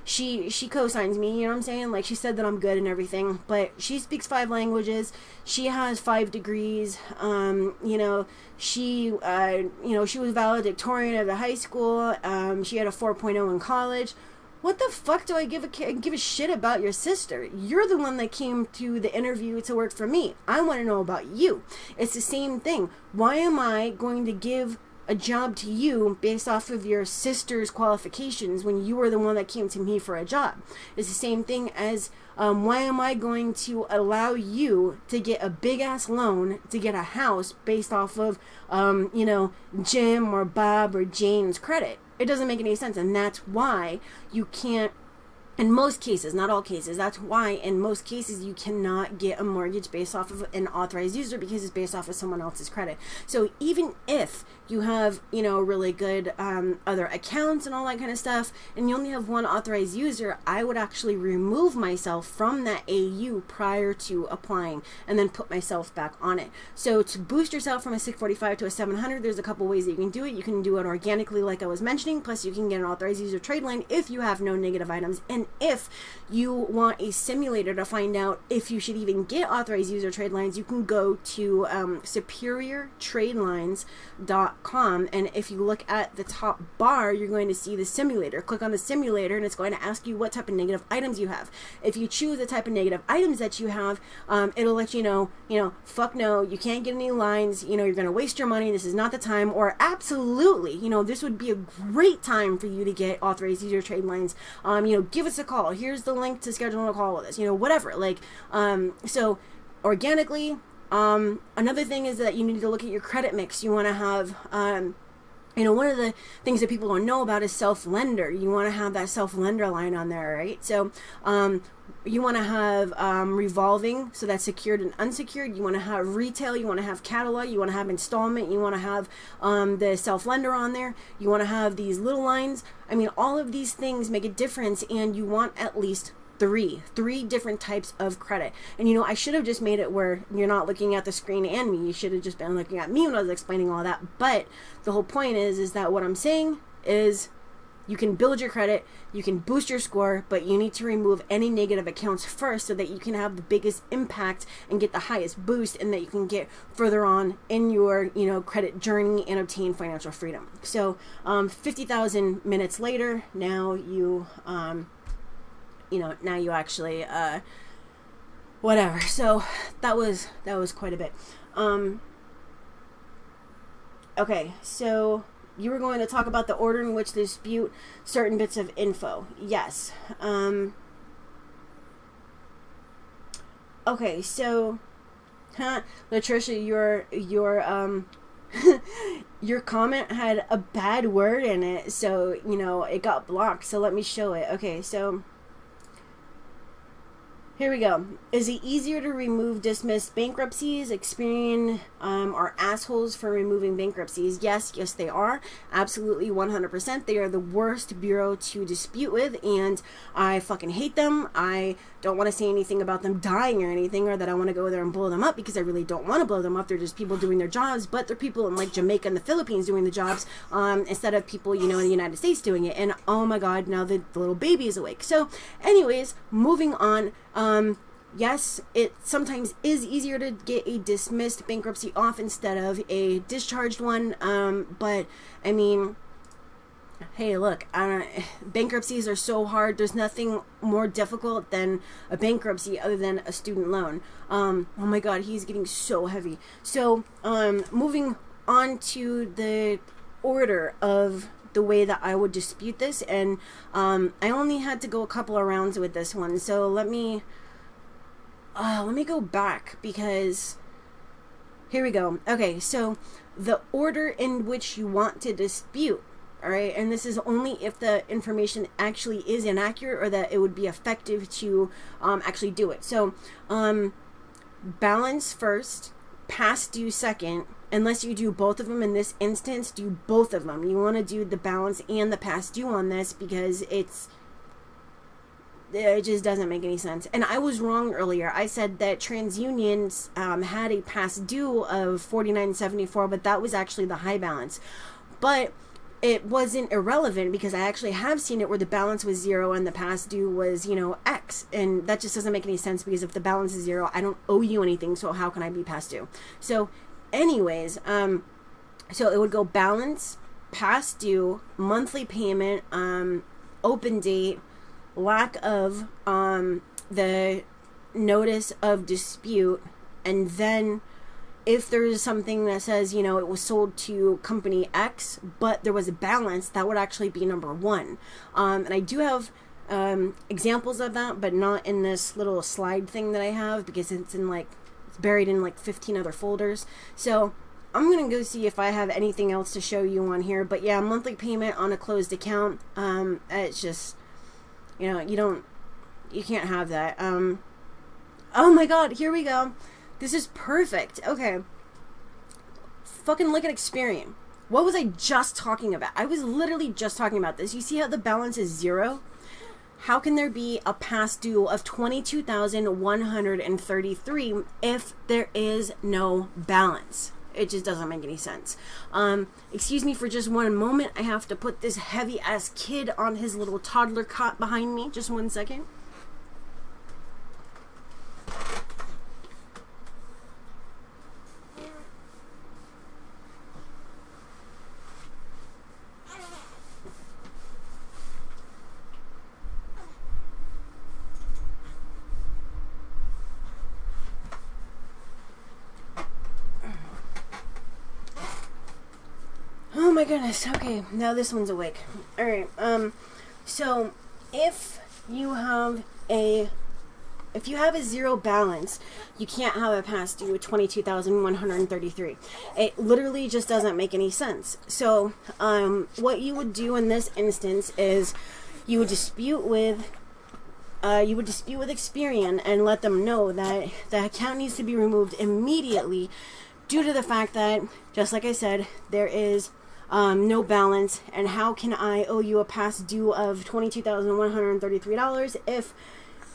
she co-signs me, you know what I'm saying? Like, she said that I'm good and everything, but she speaks 5 languages, she has 5 degrees, she was valedictorian of the high school, she had a 4.0 in college. What the fuck do I give a shit about your sister? You're the one that came to the interview to work for me. I want to know about you. It's the same thing. Why am I going to give a job to you based off of your sister's qualifications when you were the one that came to me for a job? It's the same thing as why am I going to allow you to get a big ass loan to get a house based off of Jim or Bob or Jane's credit? It doesn't make any sense, and that's why you can't, in most cases, not all cases, that's why in most cases you cannot get a mortgage based off of an authorized user, because it's based off of someone else's credit. So even if you have, really good other accounts and all that kind of stuff, and you only have one authorized user, I would actually remove myself from that AU prior to applying and then put myself back on it. So to boost yourself from a 645 to a 700, there's a couple ways that you can do it. You can do it organically like I was mentioning, plus you can get an authorized user trade line if you have no negative items, and if you want a simulator to find out if you should even get authorized user trade lines, you can go to superiortradelines.com, and if you look at the top bar, you're going to see the simulator. Click on the simulator and it's going to ask you what type of negative items you have. If you choose the type of negative items that you have, it'll let you know, fuck no, you can't get any lines, you're going to waste your money, this is not the time, or absolutely, this would be a great time for you to get authorized user trade lines, give us a call, here's the link to schedule a call with us, whatever, so organically. Another thing is that you need to look at your credit mix. You want to have, one of the things that people don't know about is self-lender. You want to have that self-lender line on there, right? So, you want to have revolving, so that's secured and unsecured. You want to have retail, you want to have catalog, you want to have installment, you want to have the self-lender on there, you want to have these little lines. I mean, all of these things make a difference, and you want at least three different types of credit. And I should have just made it where you're not looking at the screen and me. You should have just been looking at me when I was explaining all that. But the whole point is that what I'm saying is you can build your credit, you can boost your score, but you need to remove any negative accounts first so that you can have the biggest impact and get the highest boost, and that you can get further on in your credit journey and obtain financial freedom. So 50,000 minutes later, now you now you actually whatever. So that was quite a bit. Okay, so you were going to talk about the order in which they dispute certain bits of info. Yes. Okay, so Latricia, your your comment had a bad word in it, so it got blocked. So let me show it. Okay, so Here we go. Is it easier to remove dismissed bankruptcies? Experian are assholes for removing bankruptcies. Yes, they are. Absolutely 100%. They are the worst bureau to dispute with, and I fucking hate them. I don't want to say anything about them dying or anything, or that I want to go there and blow them up, because I really don't want to blow them up. They're just people doing their jobs, but they're people in like Jamaica and the Philippines doing the jobs instead of people, in the United States doing it. And oh my God, now the little baby is awake. So anyways, moving on. Yes, it sometimes is easier to get a dismissed bankruptcy off instead of a discharged one. But I mean, hey, look, bankruptcies are so hard. There's nothing more difficult than a bankruptcy other than a student loan. Oh my God, he's getting so heavy. So, moving on to the order of the way that I would dispute this, and I only had to go a couple of rounds with this one. So let me go back, because here we go. Okay, so the order in which you want to dispute, all right, and this is only if the information actually is inaccurate or that it would be effective to actually do it. So balance first, past due second. Unless you do both of them in this instance, do both of them. You want to do the balance and the past due on this, because it just doesn't make any sense. And I was wrong earlier. I said that TransUnion had a past due of $49.74, but that was actually the high balance. But it wasn't irrelevant, because I actually have seen it where the balance was 0 and the past due was, X. And that just doesn't make any sense, because if the balance is 0, I don't owe you anything, so how can I be past due? So anyways, so it would go balance, past due, monthly payment, open date, lack of the notice of dispute, and then if there's something that says, it was sold to company X, but there was a balance, that would actually be number 1. And I do have examples of that, but not in this little slide thing that I have, because it's buried in 15 other folders. So I'm gonna go see if I have anything else to show you on here. But yeah, monthly payment on a closed account, it's just, you can't have that. Oh my God, here we go. This is perfect. Okay, fucking look at Experian. What was I just talking about? I was literally just talking about this. You see how the balance is 0? How can there be a past due of $22,133 if there is no balance? It just doesn't make any sense. Excuse me for just one moment. I have to put this heavy ass kid on his little toddler cot behind me. Just one second. Oh my goodness. Okay, now this one's awake. All right. So if you have a 0 balance, you can't have a past due of $22,133. It literally just doesn't make any sense. So what you would do in this instance is you would dispute with Experian and let them know that the account needs to be removed immediately due to the fact that, just like I said, there is no balance. And how can I owe you a past due of $22,133 if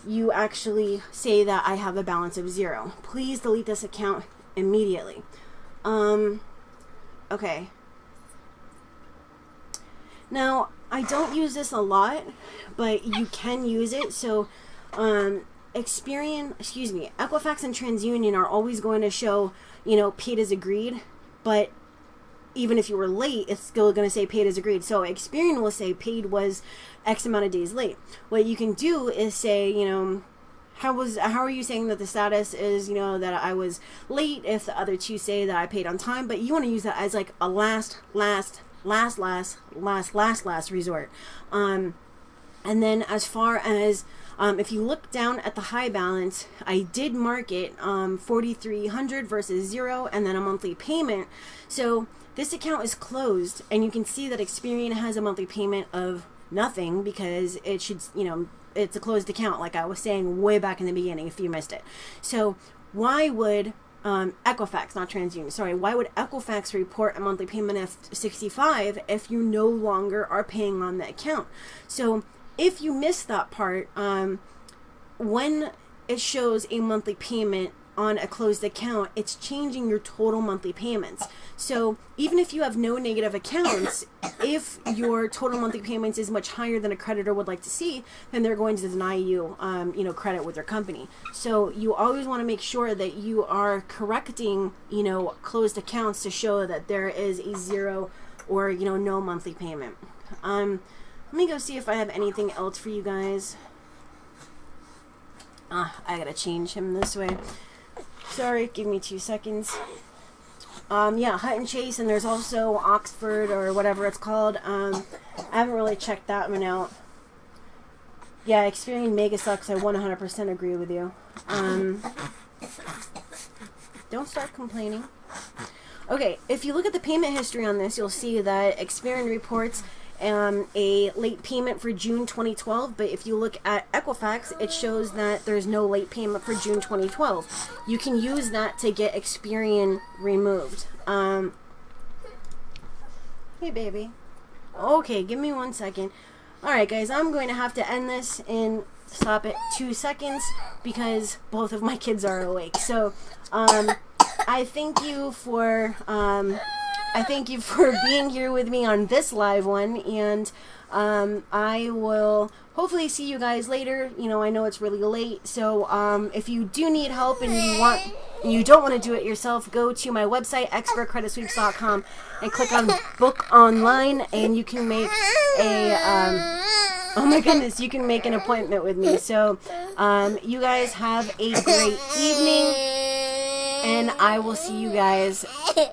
you actually say that I have a balance of 0? Please delete this account immediately. Okay. Now, I don't use this a lot, but you can use it. So, Equifax and TransUnion are always going to show, paid as agreed, but even if you were late, it's still going to say paid as agreed. So Experian will say paid was X amount of days late. What you can do is say, how are you saying that the status is, that I was late if the other two say that I paid on time? But you want to use that as like a last resort. And then as far as if you look down at the high balance, I did mark it $4,300 versus 0, and then a monthly payment. So this account is closed, and you can see that Experian has a monthly payment of nothing, because it should, it's a closed account, like I was saying way back in the beginning if you missed it. So why would Equifax, not TransUnion, sorry, why would Equifax report a monthly payment of $65 if you no longer are paying on the account? So if you missed that part, when it shows a monthly payment on a closed account, it's changing your total monthly payments. So even if you have no negative accounts, if your total monthly payments is much higher than a creditor would like to see, then they're going to deny you, credit with their company. So you always want to make sure that you are correcting, closed accounts to show that there is a zero or, no monthly payment. Let me go see if I have anything else for you guys. I gotta change him this way. Sorry, give me 2 seconds. Yeah, Hutton Chase, and there's also Oxford or whatever it's called. I haven't really checked that one out. Yeah, Experian mega sucks. I 100% agree with you. Don't start complaining. Okay, if you look at the payment history on this, you'll see that Experian reports a late payment for June 2012, but if you look at Equifax, it shows that there's no late payment for June 2012. You can use that to get Experian removed. Hey, baby. Okay, give me 1 second. Alright, guys, I'm going to have to end this and stop at 2 seconds because both of my kids are awake. So, I thank you for being here with me on this live one, and I will hopefully see you guys later. I know it's really late, so if you do need help and you don't want to do it yourself, go to my website, expertcreditsweeps.com, and click on Book Online, and you can make you can make an appointment with me. So you guys have a great evening, and I will see you guys later.